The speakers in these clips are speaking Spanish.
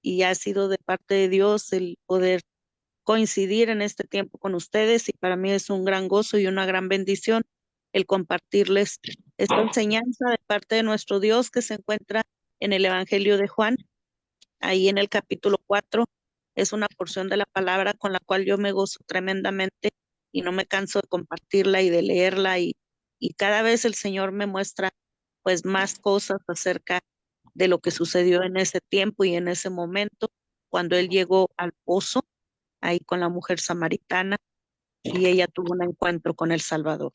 y ha sido de parte de Dios el poder coincidir en este tiempo con ustedes y para mí es un gran gozo y una gran bendición el compartirles esta enseñanza de parte de nuestro Dios que se encuentra en el Evangelio de Juan, ahí en el capítulo 4. Es una porción de la palabra con la cual yo me gozo tremendamente y no me canso de compartirla y de leerla y cada vez el Señor me muestra pues más cosas acerca de lo que sucedió en ese tiempo y en ese momento cuando Él llegó al pozo ahí con la mujer samaritana y ella tuvo un encuentro con el Salvador.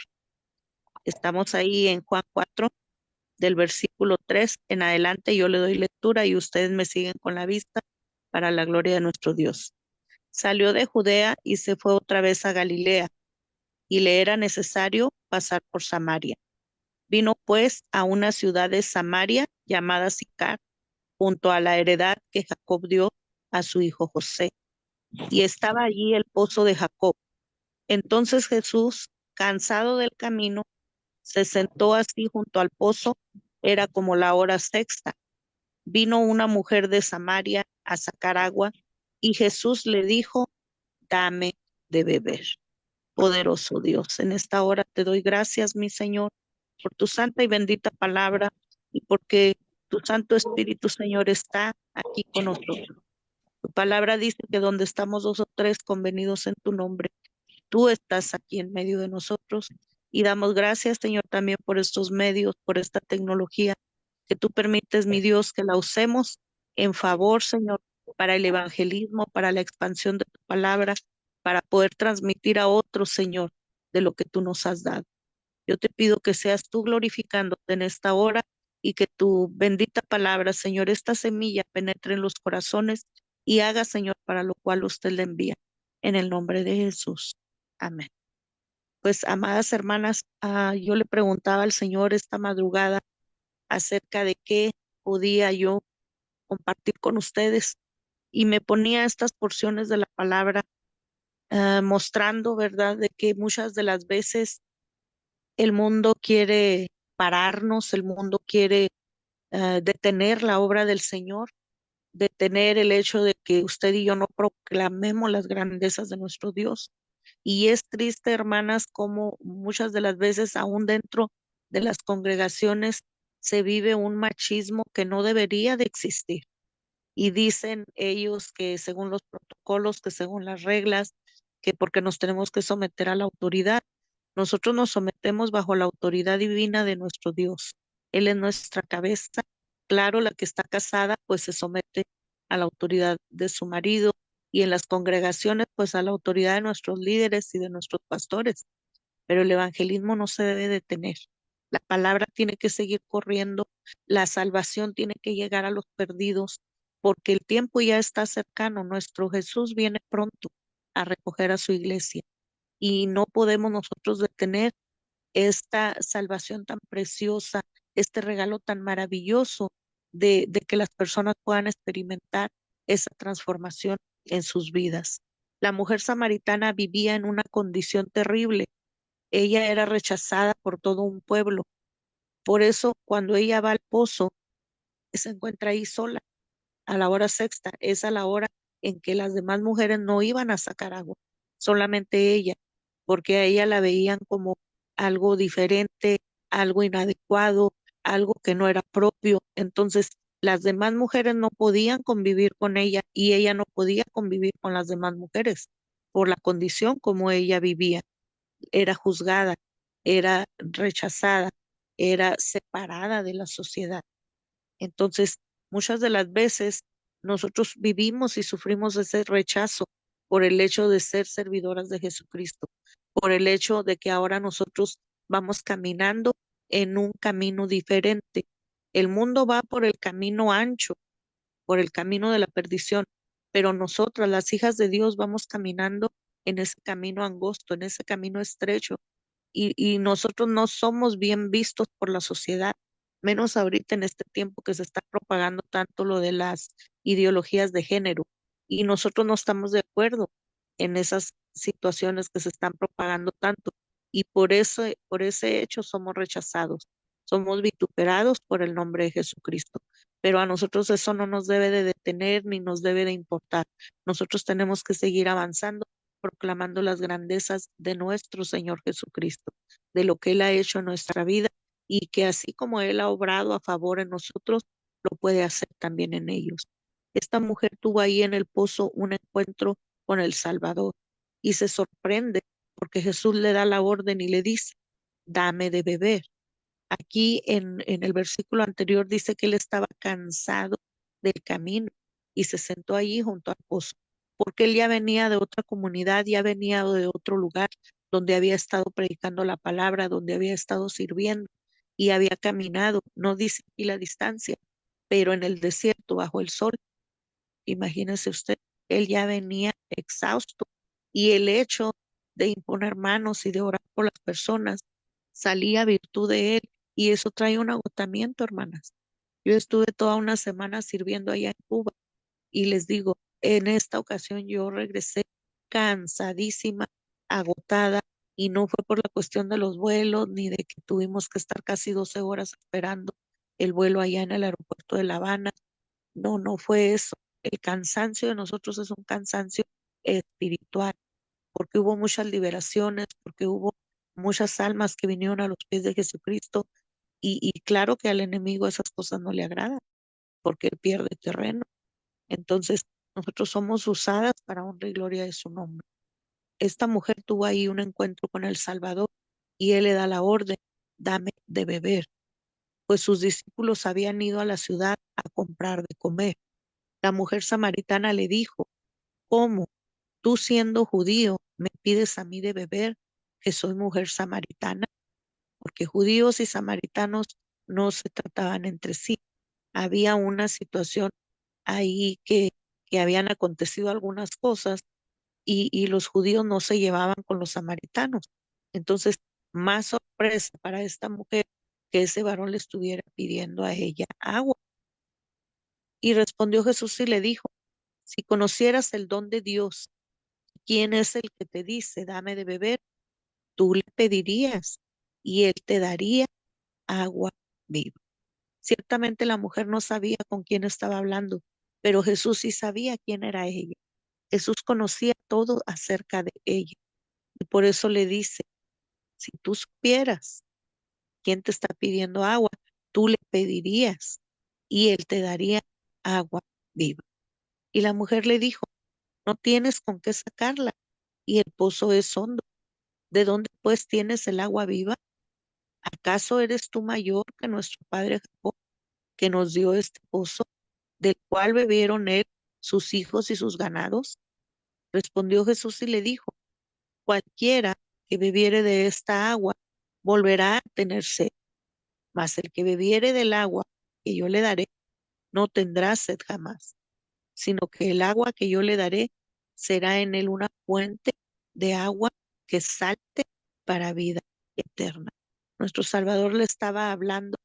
Estamos ahí en Juan 4, del versículo 3 en adelante. Yo le doy lectura y ustedes me siguen con la vista para la gloria de nuestro Dios. Salió de Judea y se fue otra vez a Galilea, y le era necesario pasar por Samaria. Vino pues a una ciudad de Samaria llamada Sicar, junto a la heredad que Jacob dio a su hijo José. Y estaba allí el pozo de Jacob. Entonces Jesús, cansado del camino, se sentó así junto al pozo. Era como la hora sexta. Vino una mujer de Samaria a sacar agua y Jesús le dijo, dame de beber. Poderoso Dios, en esta hora te doy gracias, mi Señor, por tu santa y bendita palabra y porque tu Santo Espíritu, Señor, está aquí con nosotros. Tu palabra dice que donde estamos dos o tres convenidos en tu nombre, tú estás aquí en medio de nosotros y damos gracias, Señor, también por estos medios, por esta tecnología que tú permites, mi Dios, que la usemos en favor, Señor, para el evangelismo, para la expansión de tu palabra, para poder transmitir a otros, Señor, de lo que tú nos has dado. Yo te pido que seas tú glorificándote en esta hora y que tu bendita palabra, Señor, esta semilla penetre en los corazones y haga, Señor, para lo cual usted le envía. En el nombre de Jesús. Amén. Pues, amadas hermanas, yo le preguntaba al Señor esta madrugada acerca de qué podía yo compartir con ustedes y me ponía estas porciones de la palabra mostrando, ¿verdad?, de que muchas de las veces el mundo quiere pararnos, el mundo quiere detener la obra del Señor, detener el hecho de que usted y yo no proclamemos las grandezas de nuestro Dios. Y es triste, hermanas, como muchas de las veces, aún dentro de las congregaciones, se vive un machismo que no debería de existir. Y dicen ellos que según los protocolos, que según las reglas, que porque nos tenemos que someter a la autoridad, nosotros nos sometemos bajo la autoridad divina de nuestro Dios. Él es nuestra cabeza. Claro, la que está casada, pues se somete a la autoridad de su marido y en las congregaciones, pues a la autoridad de nuestros líderes y de nuestros pastores. Pero el evangelismo no se debe detener. La palabra tiene que seguir corriendo, la salvación tiene que llegar a los perdidos, porque el tiempo ya está cercano. Nuestro Jesús viene pronto a recoger a su iglesia y no podemos nosotros detener esta salvación tan preciosa, este regalo tan maravilloso de que las personas puedan experimentar esa transformación en sus vidas. La mujer samaritana vivía en una condición terrible. Ella era rechazada por todo un pueblo. Por eso, cuando ella va al pozo, se encuentra ahí sola a la hora sexta. Es a la hora en que las demás mujeres no iban a sacar agua, solamente ella, porque a ella la veían como algo diferente, algo inadecuado, algo que no era propio. Entonces, las demás mujeres no podían convivir con ella y ella no podía convivir con las demás mujeres por la condición como ella vivía. Era juzgada, era rechazada, era separada de la sociedad. Entonces, muchas de las veces nosotros vivimos y sufrimos ese rechazo por el hecho de ser servidoras de Jesucristo, por el hecho de que ahora nosotros vamos caminando en un camino diferente. El mundo va por el camino ancho, por el camino de la perdición, pero nosotras, las hijas de Dios, vamos caminando en ese camino angosto, en ese camino estrecho, y nosotros no somos bien vistos por la sociedad, menos ahorita en este tiempo que se está propagando tanto lo de las ideologías de género, y nosotros no estamos de acuerdo en esas situaciones que se están propagando tanto, y por ese hecho somos rechazados, somos vituperados por el nombre de Jesucristo. pero a nosotros eso no nos debe de detener ni nos debe de importar. Nosotros tenemos que seguir avanzando, proclamando las grandezas de nuestro Señor Jesucristo, de lo que Él ha hecho en nuestra vida y que así como Él ha obrado a favor en nosotros, lo puede hacer también en ellos. Esta mujer tuvo ahí en el pozo un encuentro con el Salvador y se sorprende porque Jesús le da la orden y le dice, dame de beber. Aquí en el versículo anterior dice que él estaba cansado del camino y se sentó allí junto al pozo, porque él ya venía de otra comunidad, ya venía de otro lugar donde había estado predicando la palabra, donde había estado sirviendo y había caminado, no dice aquí la distancia, pero en el desierto bajo el sol. Imagínese usted, él ya venía exhausto y el hecho de imponer manos y de orar por las personas salía virtud de él y eso trae un agotamiento, hermanas. Yo estuve toda una semana sirviendo allá en Cuba y les digo, en esta ocasión yo regresé cansadísima, agotada y no fue por la cuestión de los vuelos ni de que tuvimos que estar casi 12 horas esperando el vuelo allá en el aeropuerto de La Habana. No, no fue eso. El cansancio de nosotros es un cansancio espiritual, porque hubo muchas liberaciones, porque hubo muchas almas que vinieron a los pies de Jesucristo y claro que al enemigo esas cosas no le agradan, porque él pierde terreno. Entonces, nosotros somos usadas para honra y gloria de su nombre. Esta mujer tuvo ahí un encuentro con el Salvador y él le da la orden, dame de beber, pues sus discípulos habían ido a la ciudad a comprar de comer. La mujer samaritana le dijo, ¿cómo? Tú siendo judío, me pides a mí de beber, que soy mujer samaritana, porque judíos y samaritanos no se trataban entre sí. Había una situación ahí que habían acontecido algunas cosas y los judíos no se llevaban con los samaritanos. Entonces, más sorpresa para esta mujer que ese varón le estuviera pidiendo a ella agua. Y respondió Jesús y le dijo, si conocieras el don de Dios, ¿quién es el que te dice, dame de beber? Tú le pedirías y él te daría agua viva. Ciertamente la mujer no sabía con quién estaba hablando, pero Jesús sí sabía quién era ella. Jesús conocía todo acerca de ella y por eso le dice, si tú supieras quién te está pidiendo agua, tú le pedirías y él te daría agua viva. Y la mujer le dijo, no tienes con qué sacarla y el pozo es hondo. ¿De dónde pues tienes el agua viva? ¿Acaso eres tú mayor que nuestro padre Jacob, que nos dio este pozo, del cual bebieron él, sus hijos y sus ganados? Respondió Jesús y le dijo, cualquiera que bebiere de esta agua volverá a tener sed, mas el que bebiere del agua que yo le daré no tendrá sed jamás, sino que el agua que yo le daré será en él una fuente de agua que salte para vida eterna. Nuestro Salvador le estaba hablando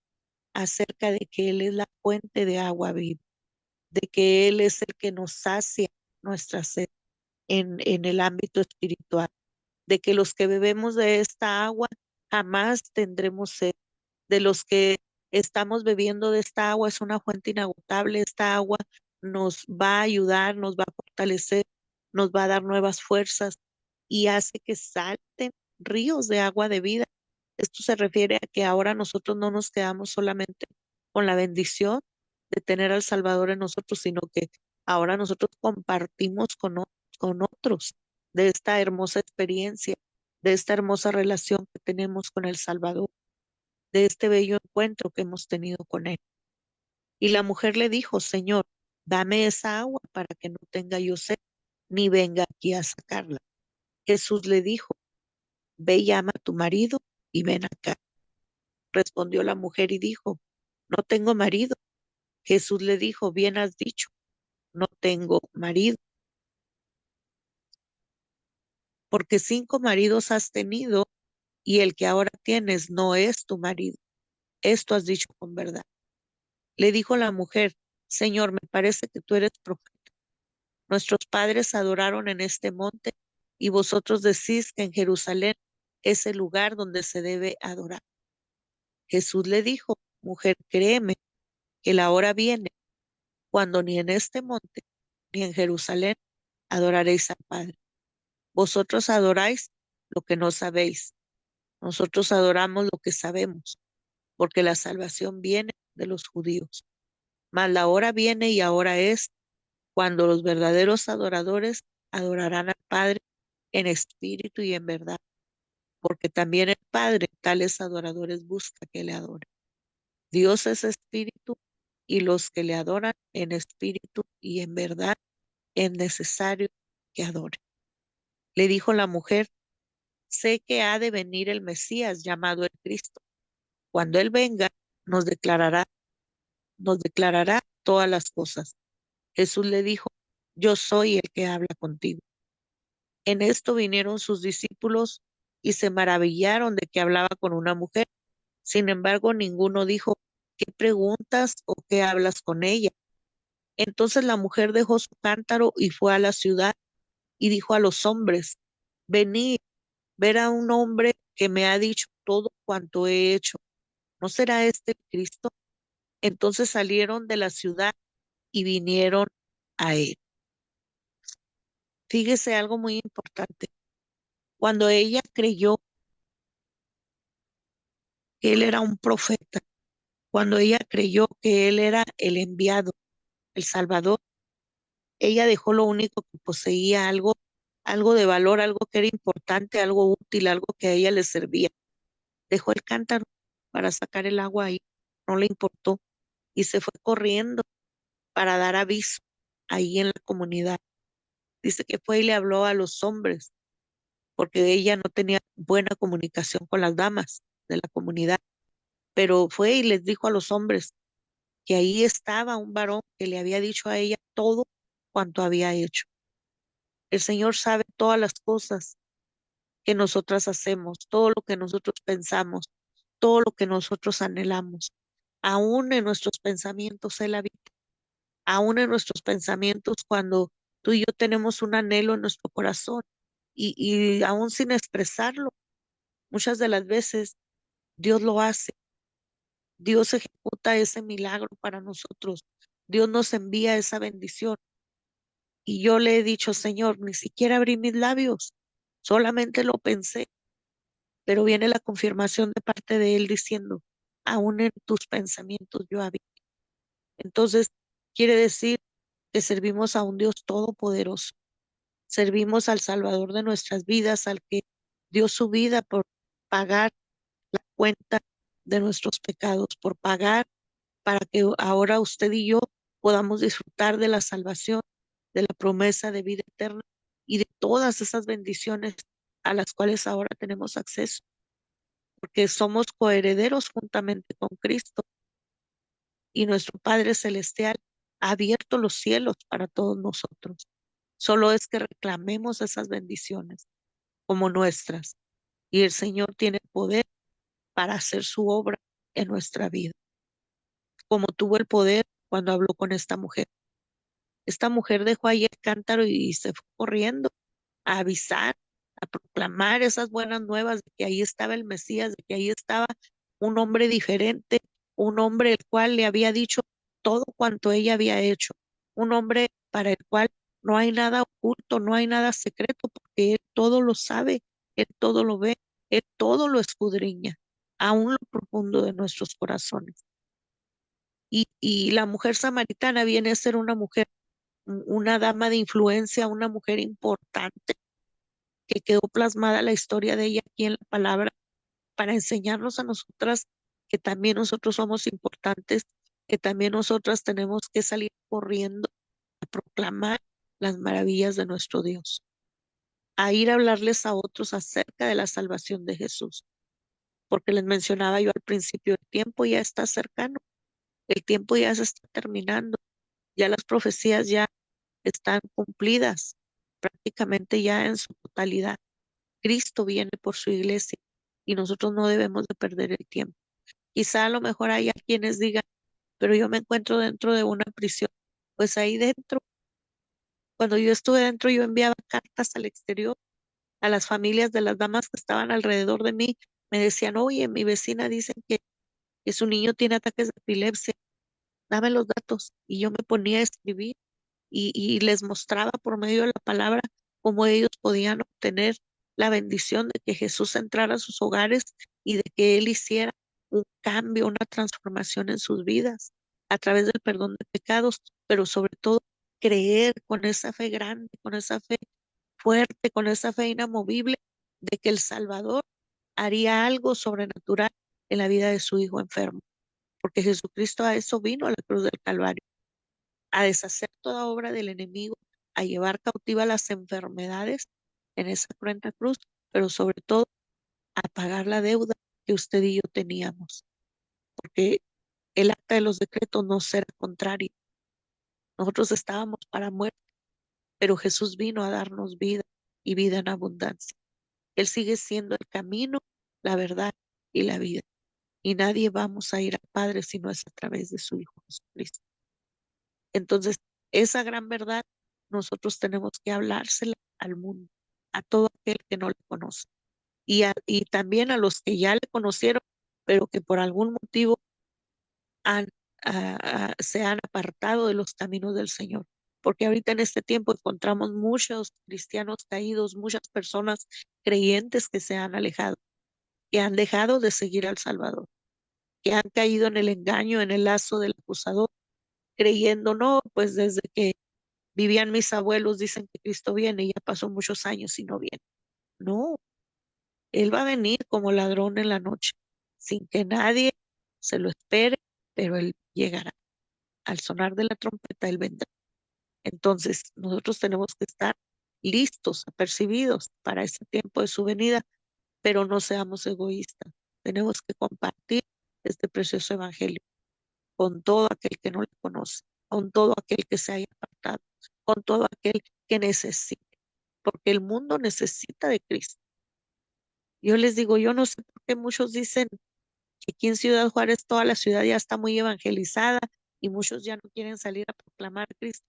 acerca de que Él es la fuente de agua viva, de que Él es el que nos sacia nuestra sed en el ámbito espiritual, de que los que bebemos de esta agua jamás tendremos sed, de los que estamos bebiendo de esta agua es una fuente inagotable, esta agua nos va a ayudar, nos va a fortalecer, nos va a dar nuevas fuerzas y hace que salten ríos de agua de vida. Esto se refiere a que ahora nosotros no nos quedamos solamente con la bendición de tener al Salvador en nosotros, sino que ahora nosotros compartimos con otros de esta hermosa experiencia, de esta hermosa relación que tenemos con el Salvador, de este bello encuentro que hemos tenido con Él. Y la mujer le dijo, Señor, dame esa agua para que no tenga yo sed, ni venga aquí a sacarla. Jesús le dijo, ve y llama a tu marido y ven acá. Respondió la mujer y dijo, no tengo marido. Jesús le dijo, bien has dicho, no tengo marido, porque 5 maridos has tenido y el que ahora tienes no es tu marido. Esto has dicho con verdad. Le dijo la mujer, Señor, me parece que tú eres profeta. Nuestros padres adoraron en este monte y vosotros decís que en Jerusalén es el lugar donde se debe adorar. Jesús le dijo, mujer, créeme, que la hora viene cuando ni en este monte ni en Jerusalén adoraréis al Padre. Vosotros adoráis lo que no sabéis. Nosotros adoramos lo que sabemos, porque la salvación viene de los judíos. Mas la hora viene y ahora es cuando los verdaderos adoradores adorarán al Padre en espíritu y en verdad, porque también el Padre tales adoradores busca que le adoren. Dios es espíritu y los que le adoran en espíritu y en verdad es necesario que adoren. Le dijo la mujer, sé que ha de venir el Mesías llamado el Cristo. Cuando Él venga, nos declarará, nos declarará todas las cosas. Jesús le dijo, yo soy el que habla contigo. En esto vinieron sus discípulos y se maravillaron de que hablaba con una mujer. Sin embargo, ninguno dijo, ¿qué preguntas o qué hablas con ella? Entonces la mujer dejó su cántaro y fue a la ciudad y dijo a los hombres, venid, ver a un hombre que me ha dicho todo cuanto he hecho. ¿No será este el Cristo? Entonces salieron de la ciudad y vinieron a él. Fíjese algo muy importante. Cuando ella creyó que él era un profeta, cuando ella creyó que él era el enviado, el Salvador, ella dejó lo único que poseía, algo de valor, algo que era importante, algo útil, algo que a ella le servía. Dejó el cántaro para sacar el agua ahí, no le importó y se fue corriendo para dar aviso ahí en la comunidad. Dice que fue y le habló a los hombres, porque ella no tenía buena comunicación con las damas de la comunidad, pero fue y les dijo a los hombres que ahí estaba un varón que le había dicho a ella todo cuanto había hecho. El Señor sabe todas las cosas que nosotras hacemos, todo lo que nosotros pensamos, todo lo que nosotros anhelamos. Aún en nuestros pensamientos Él habita, aún en nuestros pensamientos cuando tú y yo tenemos un anhelo en nuestro corazón y aún sin expresarlo, muchas de las veces Dios lo hace, Dios ejecuta ese milagro para nosotros, Dios nos envía esa bendición. Y yo le he dicho, Señor, ni siquiera abrí mis labios, solamente lo pensé, pero viene la confirmación de parte de Él diciendo, aún en tus pensamientos yo habito. Entonces, quiere decir que servimos a un Dios todopoderoso, servimos al Salvador de nuestras vidas, al que dio su vida por pagar la cuenta de nuestros pecados, por pagar para que ahora usted y yo podamos disfrutar de la salvación, de la promesa de vida eterna y de todas esas bendiciones a las cuales ahora tenemos acceso, porque somos coherederos juntamente con Cristo y nuestro Padre Celestial ha abierto los cielos para todos nosotros. Solo es que reclamemos esas bendiciones como nuestras y el Señor tiene poder para hacer su obra en nuestra vida, como tuvo el poder cuando habló con esta mujer. Esta mujer dejó ahí el cántaro y se fue corriendo a avisar, a proclamar esas buenas nuevas de que ahí estaba el Mesías, de que ahí estaba un hombre diferente, un hombre el cual le había dicho todo cuanto ella había hecho, un hombre para el cual no hay nada oculto, no hay nada secreto, porque Él todo lo sabe, Él todo lo ve, Él todo lo escudriña, aún lo profundo de nuestros corazones. Y la mujer samaritana viene a ser una mujer, una dama de influencia, una mujer importante que quedó plasmada la historia de ella aquí en la palabra para enseñarnos a nosotras que también nosotros somos importantes, que también nosotras tenemos que salir corriendo a proclamar las maravillas de nuestro Dios, a ir a hablarles a otros acerca de la salvación de Jesús, porque les mencionaba yo al principio, el tiempo ya está cercano, el tiempo ya se está terminando, ya las profecías ya están cumplidas prácticamente ya en su totalidad. Cristo viene por su iglesia y nosotros no debemos de perder el tiempo. Quizá a lo mejor haya quienes digan, pero yo me encuentro dentro de una prisión. Pues ahí dentro, cuando yo estuve dentro, yo enviaba cartas al exterior a las familias de las damas que estaban alrededor de mí. Me decían, oye, mi vecina dice que su niño tiene ataques de epilepsia. dame los datos. Y yo me ponía a escribir y les mostraba por medio de la palabra cómo ellos podían obtener la bendición de que Jesús entrara a sus hogares y de que Él hiciera un cambio, una transformación en sus vidas a través del perdón de pecados, pero sobre todo creer con esa fe grande, con esa fe fuerte, con esa fe inamovible de que el Salvador haría algo sobrenatural en la vida de su hijo enfermo, porque Jesucristo a eso vino a la cruz del Calvario, a deshacer toda obra del enemigo, a llevar cautiva las enfermedades en esa cruenta cruz, pero sobre todo a pagar la deuda que usted y yo teníamos, porque el acta de los decretos no será contrario. Nosotros estábamos para muerte, pero Jesús vino a darnos vida y vida en abundancia. Él sigue siendo el camino, la verdad y la vida. Y nadie vamos a ir al Padre si no es a través de su Hijo Jesucristo. Entonces, esa gran verdad nosotros tenemos que hablársela al mundo, a todo aquel que no le conoce. Y también a los que ya le conocieron, pero que por algún motivo han, se han apartado de los caminos del Señor. Porque ahorita en este tiempo encontramos muchos cristianos caídos, muchas personas creyentes que se han alejado, que han dejado de seguir al Salvador, que han caído en el engaño, en el lazo del acusador, creyendo, no, pues desde que vivían mis abuelos dicen que Cristo viene y ya pasó muchos años y no viene. No, Él va a venir como ladrón en la noche, sin que nadie se lo espere, pero Él llegará. Al sonar de la trompeta, Él vendrá. Entonces, nosotros tenemos que estar listos, apercibidos para ese tiempo de su venida, pero no seamos egoístas. Tenemos que compartir este precioso evangelio con todo aquel que no le conoce, con todo aquel que se haya apartado, con todo aquel que necesite, porque el mundo necesita de Cristo. Yo les digo, yo no sé por qué muchos dicen que aquí en Ciudad Juárez toda la ciudad ya está muy evangelizada y muchos ya no quieren salir a proclamar a Cristo.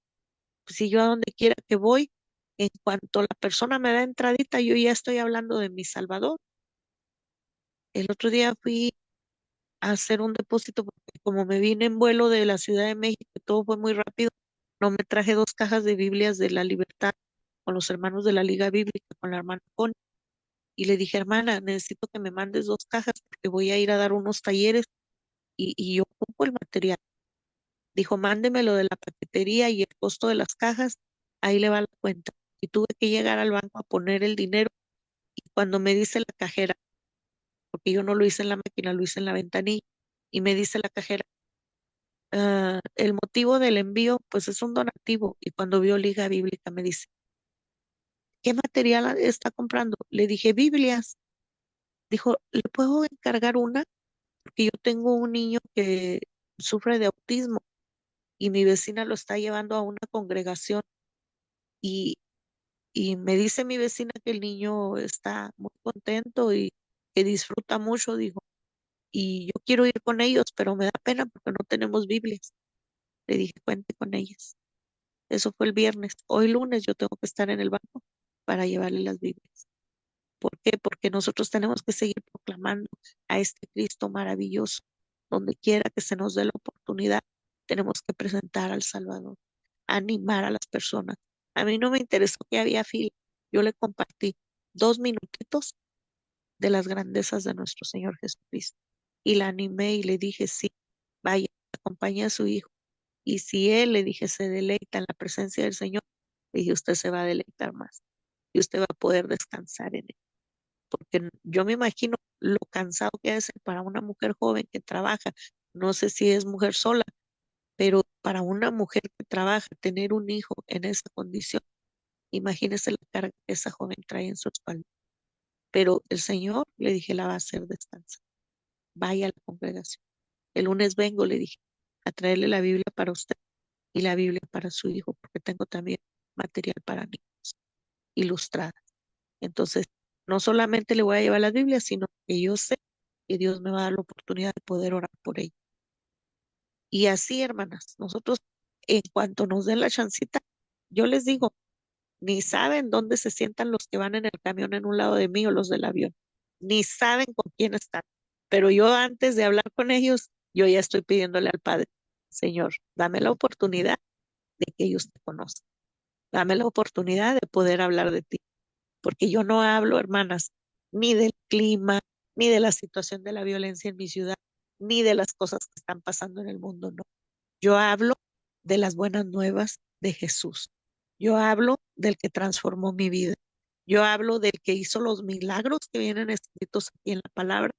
Pues si yo a donde quiera que voy, en cuanto la persona me da entradita, yo ya estoy hablando de mi Salvador. El otro día fui a hacer un depósito porque como me vine en vuelo de la Ciudad de México, todo fue muy rápido, no me traje 2 cajas de Biblias de la Libertad con los hermanos de la Liga Bíblica, con la hermana Connie. Y le dije, hermana, necesito que me mandes 2 cajas porque voy a ir a dar unos talleres y yo ocupo el material. Dijo, mándeme lo de la paquetería y el costo de las cajas, ahí le va la cuenta. Y tuve que llegar al banco a poner el dinero y cuando me dice la cajera, porque yo no lo hice en la máquina, lo hice en la ventanilla, y me dice la cajera, el motivo del envío pues es un donativo. Y cuando vio Liga Bíblica me dice, ¿qué material está comprando? Le dije, Biblias. Dijo, ¿le puedo encargar una? Porque yo tengo un niño que sufre de autismo y mi vecina lo está llevando a una congregación y, y me dice mi vecina que el niño está muy contento y que disfruta mucho, dijo, y yo quiero ir con ellos, pero me da pena porque no tenemos Biblias. Le dije, cuente con ellas. Eso fue el viernes. Hoy lunes yo tengo que estar en el banco para llevarle las Biblias. ¿Por qué? Porque nosotros tenemos que seguir proclamando a este Cristo maravilloso. Donde quiera que se nos dé la oportunidad, tenemos que presentar al Salvador, animar a las personas. A mí no me interesó que había fila. Yo le compartí 2 minutitos de las grandezas de nuestro Señor Jesucristo. Y la animé y le dije, sí, vaya, acompañe a su hijo. Y si él, le dije, se deleita en la presencia del Señor, le dije, usted se va a deleitar más y usted va a poder descansar en él. Porque yo me imagino lo cansado que debe ser para una mujer joven que trabaja. No sé si es mujer sola, pero para una mujer que trabaja, tener un hijo en esa condición, imagínese la carga que esa joven trae en su espalda. Pero el Señor, le dije, la va a hacer descansar. Vaya a la congregación. El lunes vengo, le dije, a traerle la Biblia para usted y la Biblia para su hijo, porque tengo también material para niños, ilustrada. Entonces, no solamente le voy a llevar las Biblias, sino que yo sé que Dios me va a dar la oportunidad de poder orar por ella. Y así, hermanas, nosotros, en cuanto nos den la chancita, yo les digo, ni saben dónde se sientan los que van en el camión en un lado de mí o los del avión, ni saben con quién están. Pero yo antes de hablar con ellos, yo ya estoy pidiéndole al Padre, Señor, dame la oportunidad de que ellos te conozcan. Dame la oportunidad de poder hablar de ti, porque yo no hablo, hermanas, ni del clima, ni de la situación de la violencia en mi ciudad, ni de las cosas que están pasando en el mundo, no. Yo hablo de las buenas nuevas de Jesús. Yo hablo del que transformó mi vida. Yo hablo del que hizo los milagros que vienen escritos aquí en la palabra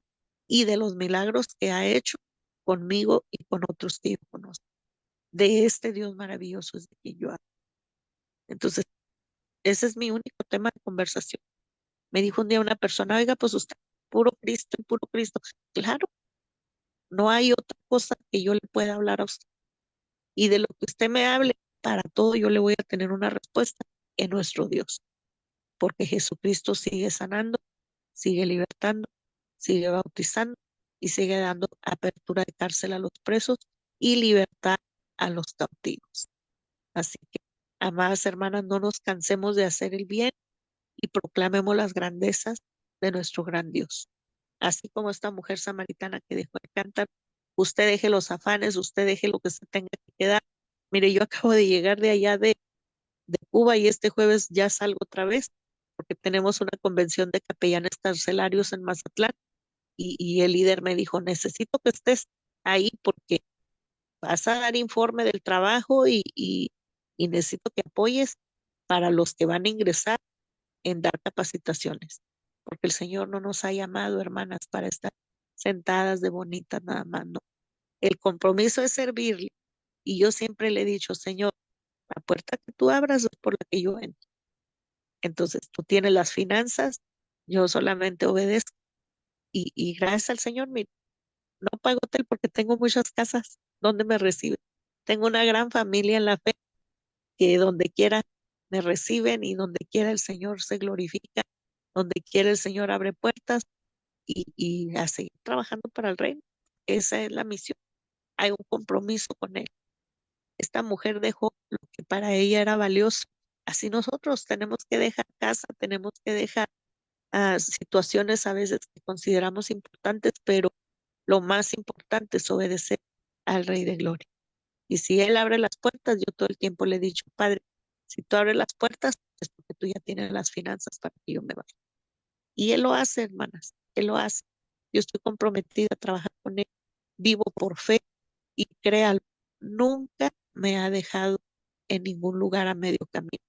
y de los milagros que ha hecho conmigo y con otros que yo conozco. De este Dios maravilloso es de quien yo hablo. Entonces, ese es mi único tema de conversación. Me dijo un día una persona, oiga, pues usted, puro Cristo y puro Cristo. Claro, no hay otra cosa que yo le pueda hablar a usted. Y de lo que usted me hable, para todo yo le voy a tener una respuesta en nuestro Dios. Porque Jesucristo sigue sanando, sigue libertando, sigue bautizando y sigue dando apertura de cárcel a los presos y libertad a los cautivos. Así que, amadas hermanas, no nos cansemos de hacer el bien y proclamemos las grandezas de nuestro gran Dios. Así como esta mujer samaritana que dejó el cántaro, usted deje los afanes, usted deje lo que se tenga que quedar. Mire, yo acabo de llegar de allá de Cuba y este jueves ya salgo otra vez porque tenemos una convención de capellanes carcelarios en Mazatlán y el líder me dijo, necesito que estés ahí porque vas a dar informe del trabajo y necesito que apoyes para los que van a ingresar en dar capacitaciones, porque el Señor no nos ha llamado, hermanas, para estar sentadas de bonitas nada más, no. El compromiso es servirle. Y yo siempre le he dicho, Señor, la puerta que tú abras es por la que yo entro. Entonces, tú tienes las finanzas, yo solamente obedezco. Y gracias al Señor, mire, no pago hotel porque tengo muchas casas donde me reciben. Tengo una gran familia en la fe que donde quiera me reciben y donde quiera el Señor se glorifica, donde quiera el Señor abre puertas y a seguir trabajando para el reino. Esa es la misión. Hay un compromiso con Él. Esta mujer dejó lo que para ella era valioso. Así nosotros tenemos que dejar casa, tenemos que dejar situaciones a veces que consideramos importantes, pero lo más importante es obedecer al Rey de Gloria. Y si Él abre las puertas, yo todo el tiempo le he dicho, Padre, si tú abres las puertas, es porque tú ya tienes las finanzas para que yo me vaya. Y Él lo hace, hermanas, Él lo hace. Yo estoy comprometida a trabajar con Él, vivo por fe y créalo, nunca me ha dejado en ningún lugar a medio camino.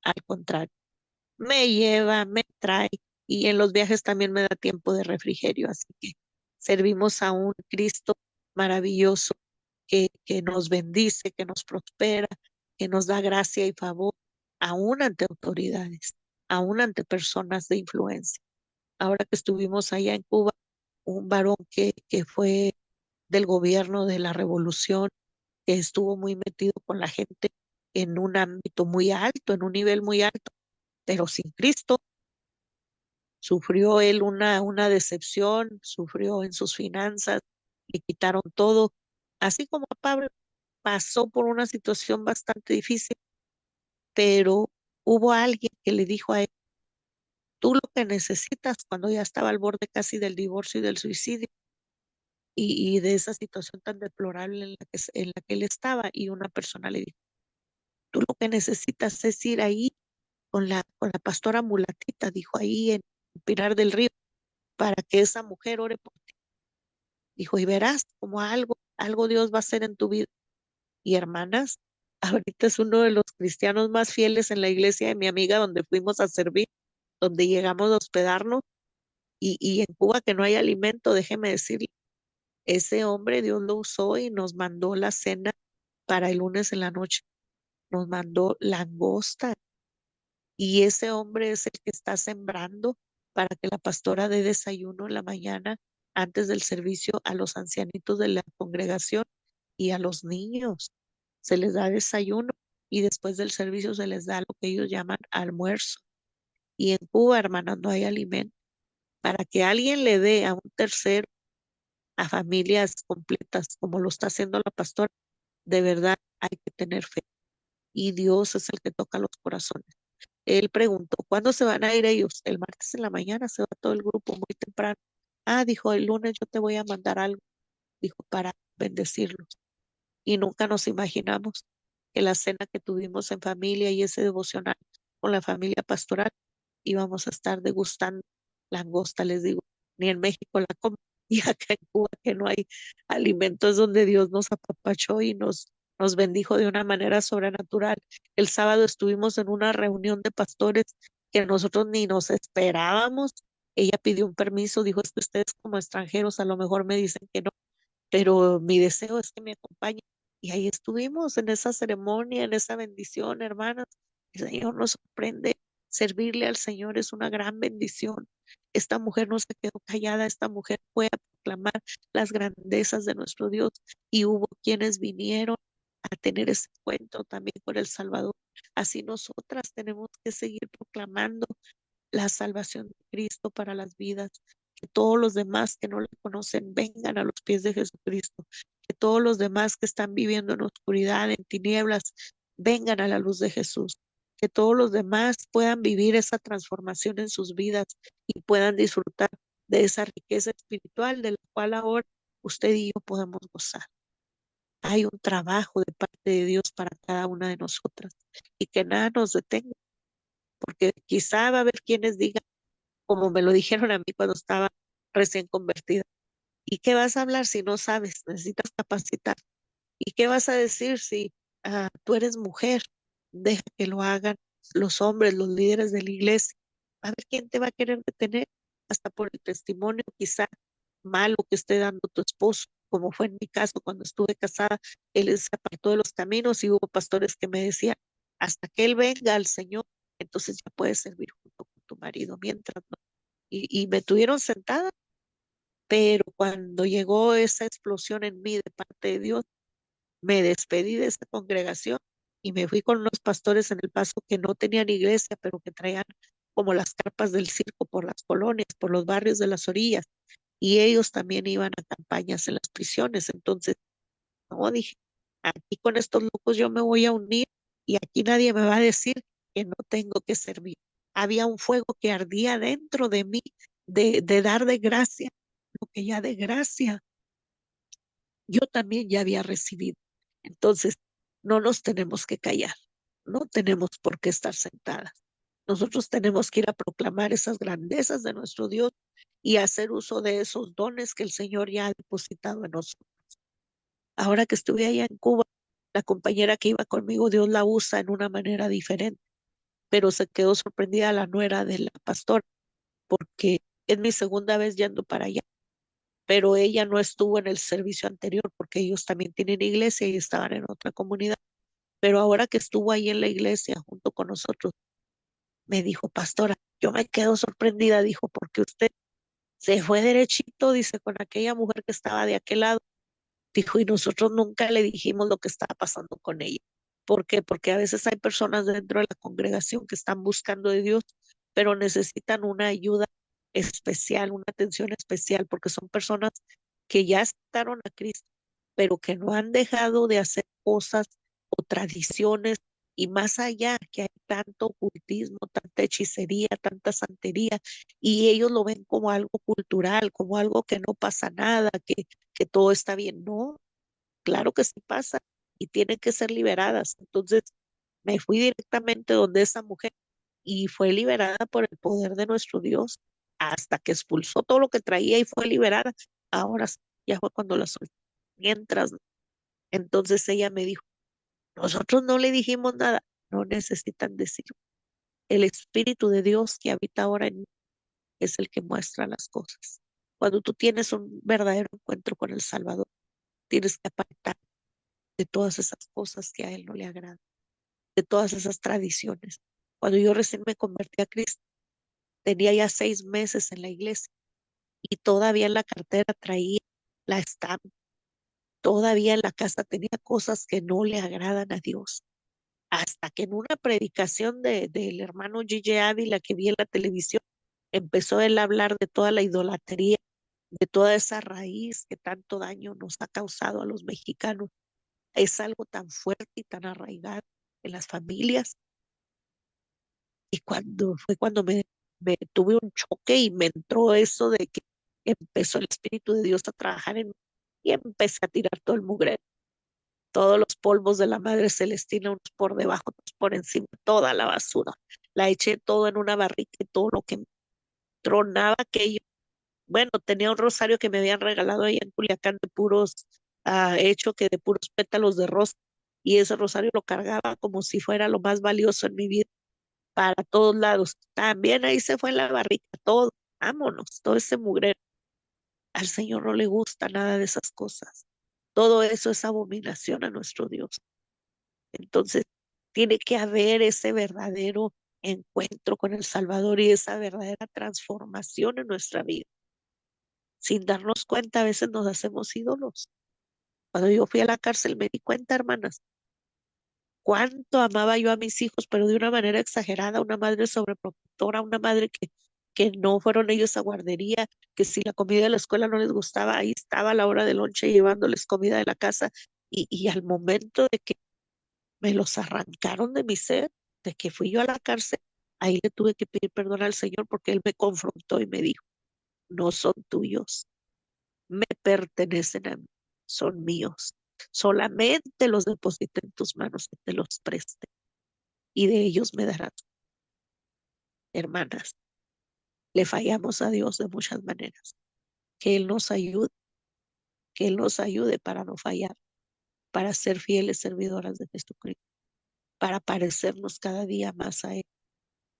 Al contrario, me lleva, me trae y en los viajes también me da tiempo de refrigerio. Así que servimos a un Cristo maravilloso que nos bendice, que nos prospera, que nos da gracia y favor, aún ante autoridades, aún ante personas de influencia. Ahora que estuvimos allá en Cuba, un varón que fue del gobierno de la revolución, que estuvo muy metido con la gente en un ámbito muy alto, en un nivel muy alto, pero sin Cristo, sufrió él una decepción, sufrió en sus finanzas, le quitaron todo, así como a Pablo pasó por una situación bastante difícil, pero hubo alguien que le dijo a él, tú lo que necesitas cuando ya estaba al borde casi del divorcio y del suicidio y de esa situación tan deplorable en la que él estaba, y una persona le dijo, tú lo que necesitas es ir ahí con la pastora mulatita, dijo ahí en Pinar del Río, para que esa mujer ore por ti. Dijo, y verás como algo Dios va a hacer en tu vida. Y hermanas, ahorita es uno de los cristianos más fieles en la iglesia de mi amiga donde fuimos a servir, donde llegamos a hospedarnos y en Cuba que no hay alimento, déjeme decirle, ese hombre Dios lo usó y nos mandó la cena para el lunes en la noche, nos mandó langosta y ese hombre es el que está sembrando para que la pastora dé desayuno en la mañana antes del servicio a los ancianitos de la congregación y a los niños. Se les da desayuno y después del servicio se les da lo que ellos llaman almuerzo. Y en Cuba, hermanas, no hay alimento. Para que alguien le dé a un tercero, a familias completas, como lo está haciendo la pastora, de verdad hay que tener fe. Y Dios es el que toca los corazones. Él preguntó, ¿cuándo se van a ir ellos? El martes en la mañana se va todo el grupo muy temprano. Ah, dijo, el lunes yo te voy a mandar algo, dijo, para bendecirlos. y nunca nos imaginamos que la cena que tuvimos en familia y ese devocional con la familia pastoral íbamos a estar degustando langosta, les digo, ni en México la comen, y acá en Cuba que no hay alimentos donde Dios nos apapachó y nos bendijo de una manera sobrenatural. El sábado estuvimos en una reunión de pastores que nosotros ni nos esperábamos. Ella pidió un permiso, dijo, es que ustedes como extranjeros a lo mejor me dicen que no, pero mi deseo es que me acompañen. Y ahí estuvimos en esa ceremonia, en esa bendición, hermanas. El Señor nos sorprende. Servirle al Señor es una gran bendición. Esta mujer no se quedó callada, esta mujer fue a proclamar las grandezas de nuestro Dios y hubo quienes vinieron a tener ese encuentro también con el Salvador. Así nosotras tenemos que seguir proclamando la salvación de Cristo para las vidas, que todos los demás que no le conocen vengan a los pies de Jesucristo, que todos los demás que están viviendo en oscuridad, en tinieblas, vengan a la luz de Jesús, que todos los demás puedan vivir esa transformación en sus vidas y puedan disfrutar de esa riqueza espiritual de la cual ahora usted y yo podemos gozar. Hay un trabajo de parte de Dios para cada una de nosotras y que nada nos detenga, porque quizá va a haber quienes digan, como me lo dijeron a mí cuando estaba recién convertida. ¿Y qué vas a hablar si no sabes? Necesitas capacitar. ¿Y qué vas a decir si tú eres mujer? Deja que lo hagan los hombres, los líderes de la iglesia. A ver quién te va a querer detener, hasta por el testimonio quizá malo que esté dando tu esposo, como fue en mi caso cuando estuve casada. Él se apartó de los caminos y hubo pastores que me decían, hasta que él venga al Señor, entonces ya puedes servir junto con tu marido. Mientras no, y me tuvieron sentada, pero cuando llegó esa explosión en mí de parte de Dios, me despedí de esa congregación y me fui con unos pastores en El Paso que no tenían iglesia, pero que traían como las carpas del circo por las colonias, por los barrios de las orillas, y ellos también iban a campañas en las prisiones. Entonces, no, dije, aquí con estos locos yo me voy a unir y aquí nadie me va a decir que no tengo que servir. Había un fuego que ardía dentro de mí de dar de gracia lo que ya de gracia yo también ya había recibido. Entonces, no nos tenemos que callar, no tenemos por qué estar sentadas. Nosotros tenemos que ir a proclamar esas grandezas de nuestro Dios y hacer uso de esos dones que el Señor ya ha depositado en nosotros. Ahora que estuve allá en Cuba, la compañera que iba conmigo, Dios la usa en una manera diferente, pero se quedó sorprendida la nuera de la pastora, porque es mi segunda vez yendo para allá, pero ella no estuvo en el servicio anterior porque ellos también tienen iglesia y estaban en otra comunidad. Pero ahora que estuvo ahí en la iglesia junto con nosotros, me dijo, pastora, yo me quedo sorprendida, dijo, porque usted se fue derechito, dice, con aquella mujer que estaba de aquel lado. Dijo, y nosotros nunca le dijimos lo que estaba pasando con ella. ¿Por qué? Porque a veces hay personas dentro de la congregación que están buscando de Dios, pero necesitan una ayuda especial, una atención especial, porque son personas que ya aceptaron a Cristo, pero que no han dejado de hacer cosas o tradiciones, y más allá que hay tanto ocultismo, tanta hechicería, tanta santería, y ellos lo ven como algo cultural, como algo que no pasa nada, que todo está bien. No, claro que sí pasa y tienen que ser liberadas. Entonces me fui directamente donde esa mujer y fue liberada por el poder de nuestro Dios hasta que expulsó todo lo que traía y fue liberada. Ahora sí, ya fue cuando la solté. Mientras, no. Entonces ella me dijo, nosotros no le dijimos nada, no necesitan decir. El Espíritu de Dios que habita ahora en mí es el que muestra las cosas. Cuando tú tienes un verdadero encuentro con el Salvador, tienes que apartar de todas esas cosas que a Él no le agradan, de todas esas tradiciones. Cuando yo recién me convertí a Cristo, tenía ya 6 meses en la iglesia y todavía en la cartera traía la estampa, todavía en la casa tenía cosas que no le agradan a Dios. Hasta que en una predicación del hermano Gigi Ávila que vi en la televisión, empezó él a hablar de toda la idolatría, de toda esa raíz que tanto daño nos ha causado a los mexicanos. Es algo tan fuerte y tan arraigado en las familias. Y cuando me tuve un choque y me entró eso de que empezó el Espíritu de Dios a trabajar en mí y empecé a tirar todo el mugre. todos los polvos de la Madre Celestina, unos por debajo, otros por encima, toda la basura. La eché todo en una barrica y todo lo que tronaba aquello. Bueno, tenía un rosario que me habían regalado ahí en Culiacán de puros, hecho que de puros pétalos de rosa. Y ese rosario lo cargaba como si fuera lo más valioso en mi vida, para todos lados. También ahí se fue en la barrica, todo. Vámonos, todo ese mugrero. Al Señor no le gusta nada de esas cosas. Todo eso es abominación a nuestro Dios. Entonces, tiene que haber ese verdadero encuentro con el Salvador y esa verdadera transformación en nuestra vida. Sin darnos cuenta, a veces nos hacemos ídolos. Cuando yo fui a la cárcel me di cuenta, hermanas, cuánto amaba yo a mis hijos, pero de una manera exagerada, una madre sobreprotectora, una madre que no fueron ellos a guardería, que si la comida de la escuela no les gustaba, ahí estaba a la hora del lonche llevándoles comida de la casa. Y al momento de que me los arrancaron de mi ser, de que fui yo a la cárcel, ahí le tuve que pedir perdón al Señor porque Él me confrontó y me dijo, no son tuyos, me pertenecen a mí, son míos. Solamente los deposité en tus manos que te los preste y de ellos me darás. Hermanas, le fallamos a Dios de muchas maneras. Que Él nos ayude, que Él nos ayude para no fallar, para ser fieles servidoras de Jesucristo, para parecernos cada día más a Él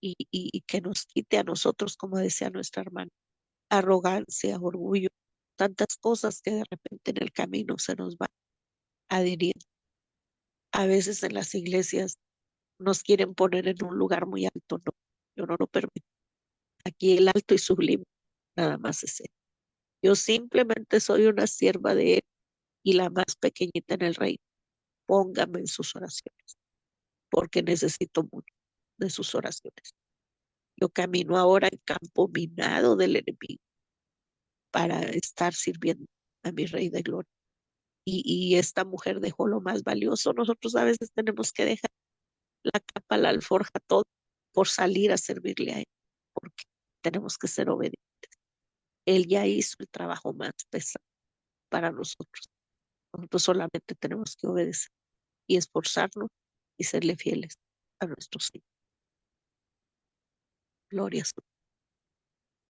y que nos quite a nosotros, como decía nuestra hermana, arrogancia, orgullo, tantas cosas que de repente en el camino se nos van adhiriendo. A veces en las iglesias nos quieren poner en un lugar muy alto, no, yo no lo permito. Aquí el alto y sublime, nada más es Él. Yo simplemente soy una sierva de Él y la más pequeñita en el reino. Póngame en sus oraciones, porque necesito mucho de sus oraciones. Yo camino ahora en campo minado del enemigo para estar sirviendo a mi Rey de Gloria. Y esta mujer dejó lo más valioso. Nosotros a veces tenemos que dejar la capa, la alforja, todo por salir a servirle a Él, porque tenemos que ser obedientes. Él ya hizo el trabajo más pesado para nosotros. Nosotros solamente tenemos que obedecer y esforzarnos y serle fieles a nuestro Señor. Gloria a su